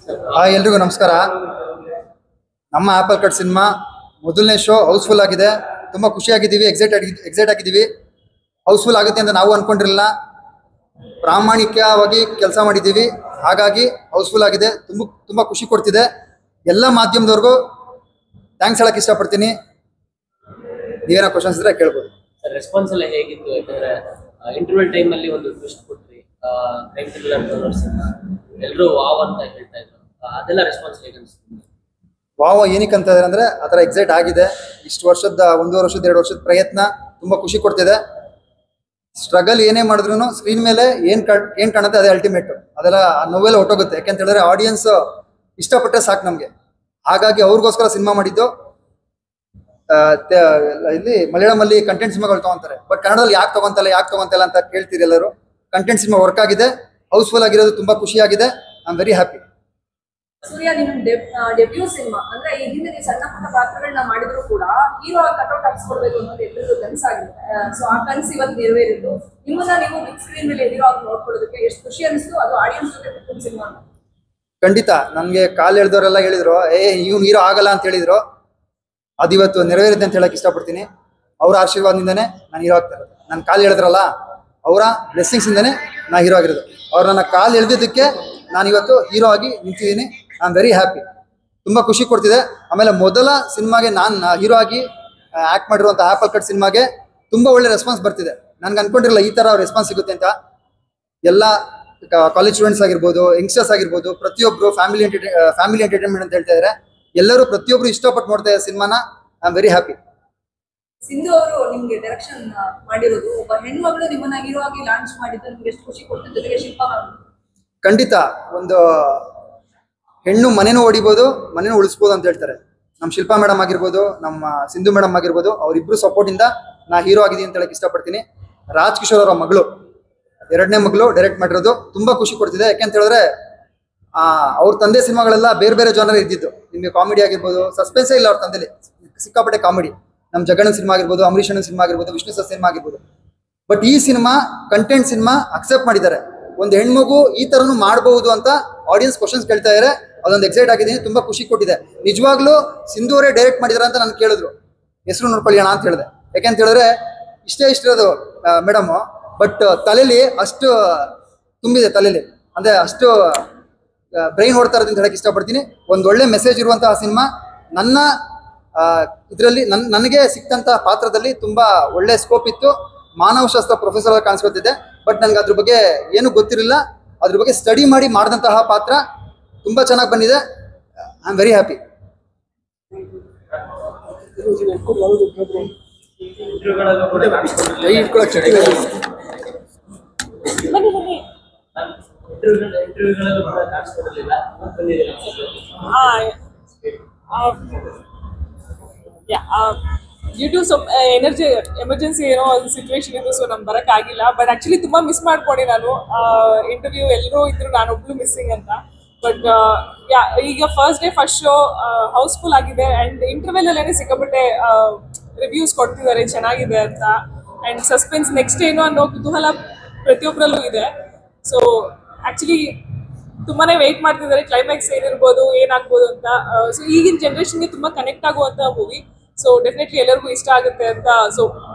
ಎಲ್ರಿಗೂ ನಮಸ್ಕಾರ. ನಮ್ಮ ಆಪಲ್ ಕಟ್ ಸಿನಿಮಾ ಮೊದಲನೇ ಶೋ ಹೌಸ್ಫುಲ್ ಆಗಿದೆ. ತುಂಬ ಖುಷಿಯಾಗಿದ್ದೀವಿ, ಎಕ್ಸೈಟ್ ಆಗಿದ್ದೀವಿ. ಹೌಸ್ಫುಲ್ ಆಗುತ್ತೆ ಅಂತ ನಾವು ಅಂದ್ಕೊಂಡಿರಲಿಲ್ಲ. ಪ್ರಾಮಾಣಿಕವಾಗಿ ಕೆಲಸ ಮಾಡಿದ್ದೀವಿ, ಹಾಗಾಗಿ ಹೌಸ್ಫುಲ್ ಆಗಿದೆ. ತುಂಬ ಖುಷಿ ಕೊಡ್ತಿದೆ. ಎಲ್ಲ ಮಾಧ್ಯಮದವ್ರಿಗೂ ಥ್ಯಾಂಕ್ಸ್ ಹೇಳಕ್ಕೆ ಇಷ್ಟಪಡ್ತೀನಿ. ನೀವೇನೋ ಕ್ವಶನ್ಸ್ ಇದ್ರೆ ಕೇಳ್ಬೋದು. ರೆಸ್ಪಾನ್ಸ್ ಎಲ್ಲ ಹೇಗಿತ್ತು? ಯಾಕಂದ್ರೆ ಇಂಟರ್ವಲ್ ಟೈಮ್ ಅಲ್ಲಿ ಒಂದು ಟ್ವಿಸ್ಟ್ ಕೊಟ್ರಿ, ಕ್ರೈಮ್ ಥ್ರಿಲ್ಲರ್ ಎಲ್ಲರೂ ವಾವ್ ಅಂತ ಹೇಳ್ತಾ ಇದ್ರು. ಅದೆಲ್ಲ ರೆಸ್ಪಾನ್ಸ್ ಹೇಗೆ ಅನಿಸ್ತು? ವಾವ್ ಏನಕ್ಕೆ ಅಂತ ಅಂದ್ರೆ ಆ ಥರ ಎಕ್ಸೈಟ್ ಆಗಿದೆ. ಇಷ್ಟು ವರ್ಷದ 1.5 ವರ್ಷದ 2 ವರ್ಷದ ಪ್ರಯತ್ನ ತುಂಬ ಖುಷಿ ಕೊಡ್ತಿದೆ. ಸ್ಟ್ರಗಲ್ ಏನೇ ಮಾಡಿದ್ರು ಸ್ಕ್ರೀನ್ ಮೇಲೆ ಏನು ಕಾಣುತ್ತೆ ಅದೇ ಅಲ್ಟಿಮೇಟ್. ಅದೆಲ್ಲ ನೋವೆಲ್ಲ ಹೊಟ್ಟೋಗುತ್ತೆ. ಯಾಕೆಂತ ಹೇಳಿದ್ರೆ ಆಡಿಯನ್ಸ್ ಇಷ್ಟಪಟ್ಟರೆ ಸಾಕು ನಮಗೆ. ಹಾಗಾಗಿ ಅವ್ರಿಗೋಸ್ಕರ ಸಿನಿಮಾ ಮಾಡಿದ್ದು. ಇಲ್ಲಿ ಮಲಯಾಳಮಲ್ಲಿ ಕಂಟೆಂಟ್ ಸಿನಿಮಾಗಳು ತಗೊಂತಾರೆ, ಬಟ್ ಕನ್ನಡದಲ್ಲಿ ಯಾಕೆ ತಗೊಂತಲ್ಲ ಅಂತ ಕೇಳ್ತೀರಿ ಎಲ್ಲರೂ. ಕಂಟೆಂಟ್ ಸಿನಿಮಾ ವರ್ಕ್ ಆಗಿದೆ, ಹೌಸ್ಫುಲ್ ಆಗಿರೋದು ತುಂಬ ಖುಷಿಯಾಗಿದೆ. I am very happy. Surya, ನಿಮ್ ಡೆಬ್ಯೂ ಸಿನಿಮಾ ಅಂದ್ರೆ ಈ ಹಿಂದೆ ನೀವು ಸಣ್ಣ ಪುಟ್ಟ ಪಾತ್ರಗಳನ್ನ ಮಾಡಿದ್ರು ಕೂಡ ಹೀರೋ ಕಟೌಟ್ ಹಾಕ್ಸ್ಕೊಡ್ಬೇಕು ಅನ್ನೋದು ಎಲ್ಲರಿಗೂ ಕನಸಾಗಿದೆ. ಸೊ ಆ ಕನಸು ಇವತ್ತು ನೆರವೇರಿದ್ದು. ನಿಮ್ಮನ್ನ ನೀವು ಬಿಗ್ ಸ್ಕ್ರೀನ್ ಮೇಲೆ ಹೀರೋ ಆಗಿ ನೋಡ್ಕೊಳ್ಳೋದಕ್ಕೆ ಎಷ್ಟು ಖುಷಿ ಅನಿಸ್ತು, ಅದು ಆಡಿಯನ್ಸ್ ಜೊತೆ ಕುಟುಂಬ ಸಿನಿಮಾ. ಖಂಡಿತ ನನಗೆ ಕಾಲ್ ಎಳ್ದವರೆಲ್ಲ ಹೇಳಿದ್ರು, ಇವ್ನು ಹೀರೋ ಆಗಲ್ಲ ಅಂತ ಹೇಳಿದ್ರು. ಅದು ಇವತ್ತು ನೆರವೇರಿದೆ ಅಂತ ಹೇಳಕ್ ಇಷ್ಟಪಡ್ತೀನಿ. ಅವರ ಆಶೀರ್ವಾದದಿಂದನೇ ನಾನು ಹೀರೋ ಆಗ್ತಾ ಇರೋದು. ನನ್ನ ಕಾಲು ಎಳೆದ್ರಲ್ಲ, ಅವರ ಬ್ಲೆಸ್ಸಿಂಗ್ಸಿಂದನೇ ನಾ ಹೀರೋ ಆಗಿರೋದು. ಅವ್ರು ನನ್ನ ಕಾಲು ಎಳೆದಿದ್ದಕ್ಕೆ ನಾನು ಇವತ್ತು ಹೀರೋ ಆಗಿ ನಿಂತಿದ್ದೀನಿ. I am very happy. ತುಂಬ ಖುಷಿ ಕೊಡ್ತಿದೆ. ಆಮೇಲೆ ಮೊದಲ ಸಿನಿಮಾಗೆ ನಾನು ಹೀರೋ ಆಗಿ ಆ್ಯಕ್ಟ್ ಮಾಡಿರುವಂಥ ಆಪಲ್ ಕಟ್ ಸಿನಿಮಾಗೆ ತುಂಬ ಒಳ್ಳೆ ರೆಸ್ಪಾನ್ಸ್ ಬರ್ತಿದೆ. ನನಗೆ ಅನ್ಕೊಂಡಿರಲಿಲ್ಲ ಈ ಥರ ರೆಸ್ಪಾನ್ಸ್ ಸಿಗುತ್ತೆ ಅಂತ. ಎಲ್ಲ ಕಾಲೇಜ್ ಸ್ಟೂಡೆಂಟ್ಸ್ ಆಗಿರ್ಬೋದು, ಯಂಗ್ಸ್ಟರ್ಸ್ ಆಗಿರ್ಬೋದು, ಪ್ರತಿಯೊಬ್ಬರು ಫ್ಯಾಮಿಲಿ ಎಂಟರ್ಟೈನ್ಮೆಂಟ್ ಅಂತ ಹೇಳ್ತಾ ಇದ್ದಾರೆ. ಎಲ್ಲರೂ ಪ್ರತಿಯೊಬ್ಬರು ಇಷ್ಟಪಟ್ಟು ನೋಡ್ತಾ ಇದ್ದಾರೆ ಸಿನಿಮಾನ. I am very happy. Sindhu ಅವರು ನಿಮ್ಗೆ ಡೈರೆಕ್ಷನ್ ಮಾಡಿರೋದು, ಒಬ್ಬ ಹೆಣ್ಮಗಳು ನಿಮ್ಮನ್ನ ಹೀರೋ ಆಗಿ ಲಾಂಚ್ ಮಾಡಿದ್ದು ನಿಮ್ಗೆ ಎಷ್ಟು ಖುಷಿ ಕೊಡ್ತಿದ್ದ ಜೊತೆಗೆ ಶಿಲ್ಪಾ ಮ್ಯಾಮ್. ಖಂಡಿತ ಒಂದು ಹೆಣ್ಣು ಮನೆನೂ ಹೊಡಿಬೋದು, ಮನೆನೂ ಉಳಿಸ್ಬೋದು ಅಂತ ಹೇಳ್ತಾರೆ. ನಮ್ಮ ಶಿಲ್ಪಾ ಮೇಡಮ್ ಆಗಿರ್ಬೋದು, ನಮ್ಮ ಸಿಂಧು ಮೇಡಮ್ ಆಗಿರ್ಬೋದು, ಅವರಿಬ್ಬರು ಸಪೋರ್ಟಿಂದ ನಾ ಹೀರೋ ಆಗಿದ್ದೀನಿ ಅಂತ ಹೇಳಕ್ ಇಷ್ಟಪಡ್ತೀನಿ. ರಾಜ್ ಕಿಶೋರ್ ಅವರ ಮಗಳು, 2ನೇ ಮಗಳು ಡೈರೆಕ್ಟ್ ಮಾಡಿರೋದು. ತುಂಬ ಖುಷಿ ಕೊಡ್ತಿದೆ. ಯಾಕೆಂತ ಹೇಳಿದ್ರೆ ಅವ್ರ ತಂದೆ ಸಿನಿಮಾಗಳೆಲ್ಲ ಬೇರೆ ಬೇರೆ ಜಾನರ್ ಇದ್ದಿದ್ದು. ನಿಮಗೆ ಕಾಮಿಡಿ ಆಗಿರ್ಬೋದು, ಸಸ್ಪೆನ್ಸೇ ಇಲ್ಲ ಅವ್ರ ತಂದೆಲಿ, ಸಿಕ್ಕಾಪಟ್ಟೆ ಕಾಮಿಡಿ. ನಮ್ಮ ಜಗಣ್ಣನ ಸಿನಿಮಾ ಆಗಿರ್ಬೋದು, ಅಂಬರೀಷ್ ಅಣ್ಣನ ಸಿನಿಮಾ ಆಗಿರ್ಬೋದು, ವಿಷ್ಣು ಸರ್ ಸಿನಿಮಾ ಆಗಿರ್ಬೋದು. ಬಟ್ ಈ ಸಿನಿಮಾ ಕಂಟೆಂಟ್ ಸಿನಿಮಾ ಅಕ್ಸೆಪ್ಟ್ ಮಾಡಿದ್ದಾರೆ. ಒಂದು ಹೆಣ್ಮಗು ಈ ಥರನೂ ಮಾಡಬಹುದು ಅಂತ ಆಡಿಯನ್ಸ್ ಕ್ವಶನ್ಸ್ ಕೇಳ್ತಾ ಇದ್ದಾರೆ. ಅದೊಂದು ಎಕ್ಸೈಟ್ ಆಗಿದ್ದೀನಿ, ತುಂಬ ಖುಷಿ ಕೊಟ್ಟಿದೆ. ನಿಜವಾಗ್ಲೂ ಸಿಂಧು ಅವರೇ ಡೈರೆಕ್ಟ್ ಮಾಡಿದಾರೆ ಅಂತ ನಾನು ಕೇಳಿದ್ರು. ಹೆಸರು ನೋಡ್ಕೊಳ್ಳಿ ಅಣ್ಣ ಅಂತ ಹೇಳಿದೆ. ಯಾಕೆಂತ ಹೇಳಿದ್ರೆ ಇರೋದು ಮೇಡಮು, ಬಟ್ ತಲೆಯಲ್ಲಿ ಅಷ್ಟು ತುಂಬಿದೆ. ತಲೆಯಲ್ಲಿ ಅಂದರೆ ಅಷ್ಟು ಬ್ರೈನ್ ಓಡ್ತಾ ಇರೋದು ಅಂತ ಹೇಳಕ್ಕೆ ಇಷ್ಟಪಡ್ತೀನಿ. ಒಂದು ಒಳ್ಳೆ ಮೆಸೇಜ್ ಇರುವಂತಹ ಸಿನಿಮಾ. ನನ್ನ ಇದರಲ್ಲಿ ನನಗೆ ಸಿಕ್ತಂತಹ ಪಾತ್ರದಲ್ಲಿ ತುಂಬ ಒಳ್ಳೆ ಸ್ಕೋಪ್ ಇತ್ತು. ಮಾನವಶಾಸ್ತ್ರ ಪ್ರೊಫೆಸರ್ ಆಗಿ ಕಾಣಿಸ್ಕೊತಿದ್ದೆ. ಬಟ್ ನನಗೆ ಅದ್ರ ಬಗ್ಗೆ ಏನೂ ಗೊತ್ತಿರಲಿಲ್ಲ. ಅದ್ರ ಬಗ್ಗೆ ಸ್ಟಡಿ ಮಾಡಿ ಮಾಡಿದಂತಹ ಪಾತ್ರ ತುಂಬ ಚೆನ್ನಾಗಿ ಬಂದಿದೆ. I am very happy. Due to some emergency ಏನೋ ಒಂದು ಸಿಚುವೇಶನ್ ಇತ್ತು, ಸೊ ನಮ್ಗೆ ಬರೋಕ್ಕಾಗಿಲ್ಲ. ಬಟ್ ಆ್ಯಕ್ಚುಲಿ ತುಂಬ ಮಿಸ್ ಮಾಡ್ಕೊಂಡೆ ನಾನು. ಇಂಟರ್ವ್ಯೂ ಎಲ್ಲರೂ ಇದ್ರು, ನಾನೊಬ್ಳು ಮಿಸ್ಸಿಂಗ್ ಅಂತ. ಬಟ್ ಈಗ first day first show housefull ಆಗಿದೆ. ಆ್ಯಂಡ್ ಇಂಟರ್ವ್ಯೂಲಲ್ಲೇ ಸಿಕ್ಕಾಪಟ್ಟೆ ರಿವ್ಯೂಸ್ ಕೊಡ್ತಿದ್ದಾರೆ ಚೆನ್ನಾಗಿದೆ ಅಂತ. ಆ್ಯಂಡ್ ಸಸ್ಪೆನ್ಸ್ ನೆಕ್ಸ್ಟ್ ಏನು ಅನ್ನೋ ಕುತೂಹಲ ಪ್ರತಿಯೊಬ್ಬರಲ್ಲೂ ಇದೆ. ಸೊ ಆ್ಯಕ್ಚುಲಿ ತುಂಬಾ ವೆಯ್ಟ್ ಮಾಡ್ತಿದ್ದಾರೆ, ಕ್ಲೈಮ್ಯಾಕ್ಸ್ ಏನಿರ್ಬೋದು, ಏನಾಗ್ಬೋದು ಅಂತ. ಸೊ ಈಗಿನ ಜನ್ರೇಷನ್ಗೆ ತುಂಬ ಕನೆಕ್ಟ್ ಆಗುವಂಥ ಮೂವಿ. ಸೊ ಡೆಫಿನೆಟ್ಲಿ ಎಲ್ಲರಿಗೂ ಇಷ್ಟ ಆಗುತ್ತೆ ಅಂತ. ಸೊ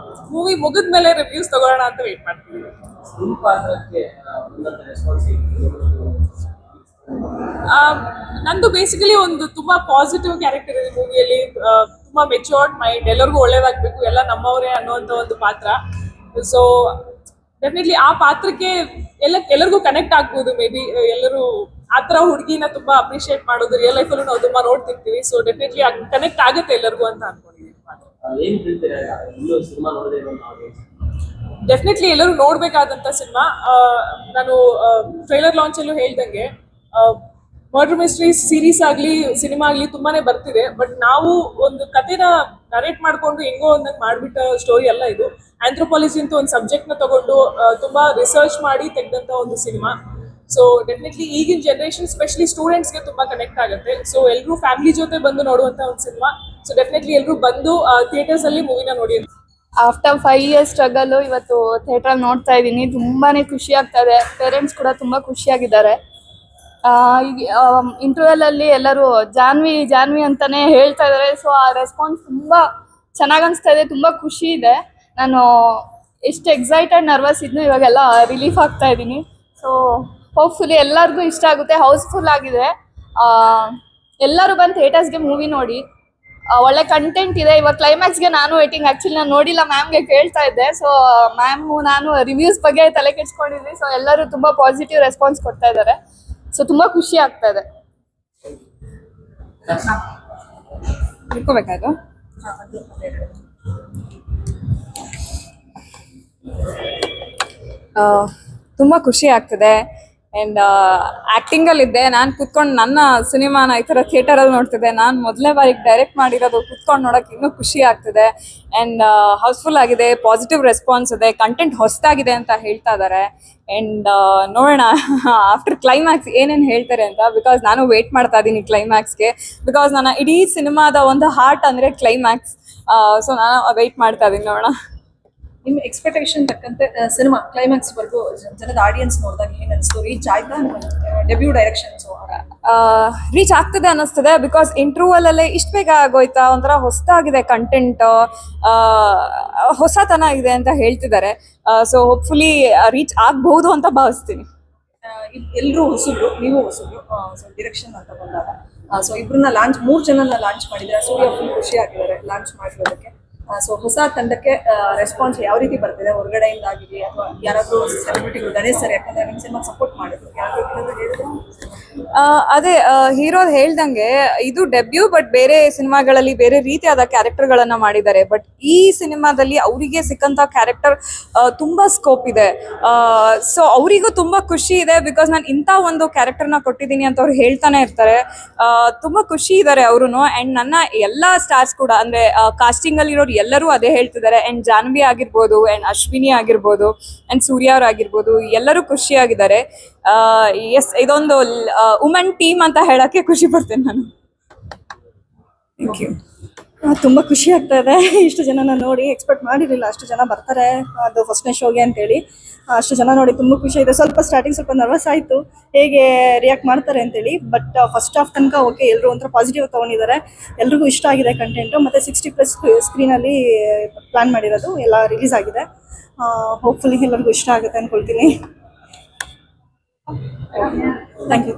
ಮೂವಿ ಮುಗಿದ ಮೇಲೆ ರಿವ್ಯೂಸ್ ತಗೊಳ್ಳೋಣ ಅಂತ ವೆಯ್ಟ್ ಮಾಡ್ತೀವಿ. ನಂದು ಬೇಸಿಕಲಿ ಒಂದು ತುಂಬಾ ಪಾಸಿಟಿವ್ ಕ್ಯಾರೆಕ್ಟರ್ ಇದೆ ಮೂವಿಯಲ್ಲಿ. ತುಂಬಾ ಮೆಚೂರ್ಡ್ ಮೈಂಡ್, ಎಲ್ಲರಿಗೂ ಒಳ್ಳೇದಾಗಬೇಕು, ಎಲ್ಲ ನಮ್ಮವರೇ ಅನ್ನೋಂಥ ಒಂದು ಪಾತ್ರ. ಸೊ ಡೆಫಿನೆಟ್ಲಿ ಆ ಪಾತ್ರಕ್ಕೆ ಎಲ್ಲರಿಗೂ ಕನೆಕ್ಟ್ ಆಗ್ಬೋದು. ಮೇ ಬಿ ಎಲ್ಲರೂ ಆ ಥರ ಹುಡುಗಿನ ತುಂಬಾ ಅಪ್ರಿಷಿಯೇಟ್ ಮಾಡೋದು ರಿಯಲ್ ಲೈಫಲ್ಲೂ ನಾವು ತುಂಬಾ ನೋಡ್ತಿರ್ತೀವಿ. ಸೊ ಡೆಫಿನೆಟ್ಲಿ ಕನೆಕ್ಟ್ ಆಗುತ್ತೆ ಎಲ್ಲರಿಗೂ ಅಂತ ಅನ್ಕೊಂಡಿದ್ದೀನಿ. ಡೆಫಿನೆಟ್ಲಿ ಎಲ್ಲರೂ ನೋಡ್ಬೇಕಾದಂಥ ಸಿನಿಮಾ. ನಾನು ಟ್ರೈಲರ್ ಲಾಂಚಲ್ಲೂ ಹೇಳ್ದಂಗೆ ಮರ್ಡರ್ ಮಿಸ್ಟ್ರೀಸ್ ಸೀರೀಸ್ ಆಗಲಿ ಸಿನಿಮಾ ಆಗಲಿ ತುಂಬಾನೇ ಬರ್ತಿದೆ. ಬಟ್ ನಾವು ಒಂದು ಕಥೆನ ನರೇಟ್ ಮಾಡ್ಕೊಂಡು ಹೆಂಗೋ ಒಂದಂಗೆ ಮಾಡಿಬಿಟ್ಟ ಸ್ಟೋರಿ ಅಲ್ಲ ಇದು. ಆಂಥ್ರೋಪಾಲಜಿ ಅಂತ ಒಂದು ಸಬ್ಜೆಕ್ಟ್ನ ತಗೊಂಡು ತುಂಬಾ ರಿಸರ್ಚ್ ಮಾಡಿ ತೆಗೆದಂಥ ಒಂದು ಸಿನಿಮಾ. ಸೊ ಡೆಫಿನೆಟ್ಲಿ ಈಗಿನ ಜನರೇಷನ್ ಸ್ಪೆಷಲಿ ಸ್ಟೂಡೆಂಟ್ಸ್ಗೆ ತುಂಬಾ ಕನೆಕ್ಟ್ ಆಗುತ್ತೆ. ಸೊ ಎಲ್ಲರೂ ಫ್ಯಾಮಿಲಿ ಜೊತೆ ಬಂದು ನೋಡುವಂಥ ಒಂದು ಸಿನಿಮಾ. ಸೊ ಡೆಫಿನೆಟ್ಲಿ ಎಲ್ಲರೂ ಬಂದು ಥಿಯೇಟರ್ಸ್ ಅಲ್ಲಿ ಮೂವಿನ ನೋಡಿ. ಆಫ್ಟರ್ 5 years ಸ್ಟ್ರಗಲ್ ಇವತ್ತು ಥಿಯೇಟರ್ ನೋಡ್ತಾ ಇದ್ದೀನಿ. ತುಂಬಾನೇ ಖುಷಿ ಆಗ್ತಾ ಇದೆ. ಪೇರೆಂಟ್ಸ್ ಕೂಡ ತುಂಬಾ ಖುಷಿಯಾಗಿದ್ದಾರೆ. ಇಂಟರ್ವ್ಯೂಲ್ ಅಲ್ಲಿ ಎಲ್ಲರೂ ಜಾನ್ವಿ ಜಾನ್ವಿ ಅಂತಾನೆ ಹೇಳ್ತಾ ಇದ್ದಾರೆ. ಸೊ ಆ ರೆಸ್ಪಾನ್ಸ್ ತುಂಬಾ ಚೆನ್ನಾಗಿ ಅನಿಸ್ತಾ ಇದೆ, ತುಂಬಾ ಖುಷಿ ಇದೆ. ನಾನು ಎಷ್ಟು ಎಕ್ಸೈಟೆಡ್ ನರ್ವಸ್ ಇದ್ನು ಇವಾಗೆಲ್ಲ ರಿಲೀಫ್ ಆಗ್ತಾ ಇದ್ದೀನಿ. ಸೊ ಹೋಪ್ಫುಲಿ ಎಲ್ಲರಿಗೂ ಇಷ್ಟ ಆಗುತ್ತೆ. ಹೌಸ್ಫುಲ್ ಆಗಿದೆ. ಎಲ್ಲರೂ ಬಂದು ಥಿಯೇಟರ್ಸ್ಗೆ ಮೂವಿ ನೋಡಿ. ಒಳ್ಳೆ ಕಂಟೆಂಟ್ ಇದೆ. ಇವಾಗ ಕ್ಲೈಮ್ಯಾಕ್ಸ್ಗೆ ನಾನು ವೇಟಿಂಗ್. ಆ್ಯಕ್ಚುಲಿ ನಾನು ನೋಡಿಲ್ಲ, ಮ್ಯಾಮ್ಗೆ ಕೇಳ್ತಾ ಇದ್ದೆ. ಸೊ ಮ್ಯಾಮು ನಾನು ರಿವ್ಯೂಸ್ ಬಗ್ಗೆ ತಲೆ ಕೆಡ್ಸ್ಕೊಂಡಿದ್ವಿ. ಸೊ ಎಲ್ಲರೂ ತುಂಬ ಪಾಸಿಟಿವ್ ರೆಸ್ಪಾನ್ಸ್ ಕೊಡ್ತಾ ಇದ್ದಾರೆ. ಸೊ ತುಂಬ ಖುಷಿ ಆಗ್ತಾ ಇದೆ. ತಿಳ್ಕೊಬೇಕಾಯ್ತು. ತುಂಬ ಖುಷಿ ಆಗ್ತಿದೆ. ಆ್ಯಂಡ್ ಆ್ಯಕ್ಟಿಂಗಲ್ಲಿದ್ದೆ. ನಾನು ಕುತ್ಕೊಂಡು ನನ್ನ ಸಿನಿಮಾನ ಈ ಥರ ಥಿಯೇಟರಲ್ಲಿ ನೋಡ್ತಿದ್ದೆ. ನಾನು ಮೊದಲನೇ ಬಾರಿಗೆ ಡೈರೆಕ್ಟ್ ಮಾಡಿರೋದು. ಕುತ್ಕೊಂಡು ನೋಡೋಕೆ ಇನ್ನೂ ಖುಷಿ ಆಗ್ತಿದೆ. ಆ್ಯಂಡ್ ಹೌಸ್ಫುಲ್ ಆಗಿದೆ, ಪಾಸಿಟಿವ್ ರೆಸ್ಪಾನ್ಸ್ ಇದೆ, ಕಂಟೆಂಟ್ ಹೊಸದಾಗಿದೆ ಅಂತ ಹೇಳ್ತಾ ಇದ್ದಾರೆ. ಆ್ಯಂಡ್ ನೋಡೋಣ ಆಫ್ಟರ್ ಕ್ಲೈಮ್ಯಾಕ್ಸ್ ಏನೇನು ಹೇಳ್ತಾರೆ ಅಂತ. ಬಿಕಾಸ್ ನಾನು ವೇಟ್ ಮಾಡ್ತಾ ಇದ್ದೀನಿ ಕ್ಲೈಮ್ಯಾಕ್ಸ್ಗೆ. ಬಿಕಾಸ್ ನನ್ನ ಇಡೀ ಸಿನಿಮಾದ ಒಂದು ಹಾರ್ಟ್ ಅಂದರೆ ಕ್ಲೈಮ್ಯಾಕ್ಸ್. ಸೊ ನಾನು ವೆಯ್ಟ್ ಮಾಡ್ತಾ ಇದ್ದೀನಿ, ನೋಡೋಣ. ನಿಮ್ಮ ಎಕ್ಸ್ಪೆಕ್ಟೇಷನ್ ತಕ್ಕಂತೆ ಸಿನಿಮಾ ಕ್ಲೈಮ್ಯಾಕ್ಸ್ ವರ್ಗು ಜನದ ಆಡಿಯನ್ಸ್ ನೋಡಿದಾಗ ಏನು ಅನಿಸ್ತು? ರೀಚ್ ಆಯ್ತಾ ಡೆಬ್ಯೂ ಡೈರೆಕ್ಷನ್ಸ್? ರೀಚ್ ಆಗ್ತದೆ ಅನ್ನಿಸ್ತದೆ. ಬಿಕಾಸ್ ಇಂಟರ್ವ್ಯೂಲಲ್ಲೇ ಇಷ್ಟು ಬೇಗ ಆಗೋಯ್ತಾ, ಒಂಥರ ಹೊಸದಾಗಿದೆ ಕಂಟೆಂಟ್, ಹೊಸತನ ಇದೆ ಅಂತ ಹೇಳ್ತಿದ್ದಾರೆ. ಸೊ ಹೋಪ್ಫುಲಿ ರೀಚ್ ಆಗ್ಬಹುದು ಅಂತ ಭಾವಿಸ್ತೀನಿ. ಎಲ್ಲರೂ ಹೊಸಬ್ರು, ನೀವು ಹೊಸಬ್ರು. ಸೊ ಡೈರೆಕ್ಷನ್ ಅಂತ ಬಂದಾಗ ಸೊ ಇಬ್ಬರನ್ನ ಲಾಂಚ್, 3 ಜನನ ಲಾಂಚ್ ಮಾಡಿದ್ದಾರೆ. ಸೂರ್ಯ ಫುಲ್ ಖುಷಿ ಆಗಿದ್ದಾರೆ ಲಾಂಚ್ ಮಾಡಿರೋದಕ್ಕೆ. ಸೊ ಹೊಸ ತಂಡಕ್ಕೆ ರೆಸ್ಪಾನ್ಸ್ ಯಾವ ರೀತಿ ಬರ್ತಿದೆ? ಹೊರಗಡೆಯಿಂದ ಆಗಿದೆಯಾ ಅಥವಾ ಯಾರಾದರೂ ಸೆಲೆಬ್ರಿಟಿಗಳು? ಗಣೇಶ್ ಸರ್ ಯಾಕಂದ್ರೆ ನಿಮ್ಮ ಸಿನಿಮಾ ಸಪೋರ್ಟ್ ಮಾಡಿದ್ರು, ಯಾರಾದರೂ ಹೇಳಿದ್ರು? ಅದೇ ಹೀರೋ ಹೇಳ್ದಂಗೆ ಇದು ಡೆಬ್ಯೂ. ಬಟ್ ಬೇರೆ ಸಿನಿಮಾಗಳಲ್ಲಿ ಬೇರೆ ರೀತಿಯಾದ ಕ್ಯಾರೆಕ್ಟರ್ಗಳನ್ನ ಮಾಡಿದ್ದಾರೆ. ಬಟ್ ಈ ಸಿನಿಮಾದಲ್ಲಿ ಅವರಿಗೆ ಸಿಕ್ಕಂತ ಕ್ಯಾರೆಕ್ಟರ್ ತುಂಬಾ ಸ್ಕೋಪ್ ಇದೆ. ಸೊ ಅವರಿಗೂ ತುಂಬಾ ಖುಷಿ ಇದೆ. ಬಿಕಾಸ್ ನಾನು ಇಂಥ ಒಂದು ಕ್ಯಾರೆಕ್ಟರ್ನ ಕೊಟ್ಟಿದ್ದೀನಿ ಅಂತ ಅವ್ರು ಹೇಳ್ತಾನೆ ಇರ್ತಾರೆ. ತುಂಬಾ ಖುಷಿ ಇದ್ದಾರೆ ಅವರು. ಆ್ಯಂಡ್ ನನ್ನ ಎಲ್ಲ ಸ್ಟಾರ್ಸ್ ಕೂಡ ಅಂದರೆ ಕಾಸ್ಟಿಂಗ್ ಅಲ್ಲಿರೋರು ಎಲ್ಲರೂ ಅದೇ ಹೇಳ್ತಿದ್ದಾರೆ. ಆ್ಯಂಡ್ ಜಾನ್ವಿ ಆಗಿರ್ಬೋದು, ಆ್ಯಂಡ್ ಅಶ್ವಿನಿ ಆಗಿರ್ಬೋದು, ಆ್ಯಂಡ್ ಸೂರ್ಯ ಅವ್ರು ಆಗಿರ್ಬೋದು, ಎಲ್ಲರೂ ಖುಷಿಯಾಗಿದ್ದಾರೆ. ಎಸ್, ಇದೊಂದು ವುಮೆನ್ ಟೀಮ್ ಅಂತ ಹೇಳಕ್ಕೆ ಖುಷಿ ಪಡ್ತೇನೆ ನಾನು. Thank you. ತುಂಬ ಖುಷಿ ಆಗ್ತಾ ಇದೆ. ಇಷ್ಟು ಜನನ ನೋಡಿ ಎಕ್ಸ್ಪೆಕ್ಟ್ ಮಾಡಿರಲಿಲ್ಲ ಅಷ್ಟು ಜನ ಬರ್ತಾರೆ ಅದು ಫಸ್ಟ್ನೇ ಶೋಗೆ ಅಂತೇಳಿ. ಅಷ್ಟು ಜನ ನೋಡಿ ತುಂಬ ಖುಷಿ ಇದೆ. ಸ್ಟಾರ್ಟಿಂಗ್ ಸ್ವಲ್ಪ ನರ್ವಸ್ ಆಯಿತು ಹೇಗೆ ರಿಯಾಕ್ಟ್ ಮಾಡ್ತಾರೆ ಅಂತೇಳಿ. ಬಟ್ ಫಸ್ಟ್ ಹಾಫ್ ತನಕ ಓಕೆ, ಎಲ್ಲರೂ ಒಂಥರ ಪಾಸಿಟಿವ್ ತೊಗೊಂಡಿದ್ದಾರೆ. ಎಲ್ರಿಗೂ ಇಷ್ಟ ಆಗಿದೆ ಕಂಟೆಂಟು. ಮತ್ತು 60+ ಸ್ಕ್ರೀನಲ್ಲಿ ಪ್ಲ್ಯಾನ್ ಮಾಡಿರೋದು ಎಲ್ಲ ರಿಲೀಸ್ ಆಗಿದೆ. ಹೋಪ್ಫುಲಿ ಎಲ್ಲರಿಗೂ ಇಷ್ಟ ಆಗುತ್ತೆ ಅಂದ್ಕೊಳ್ತೀನಿ. Thank you.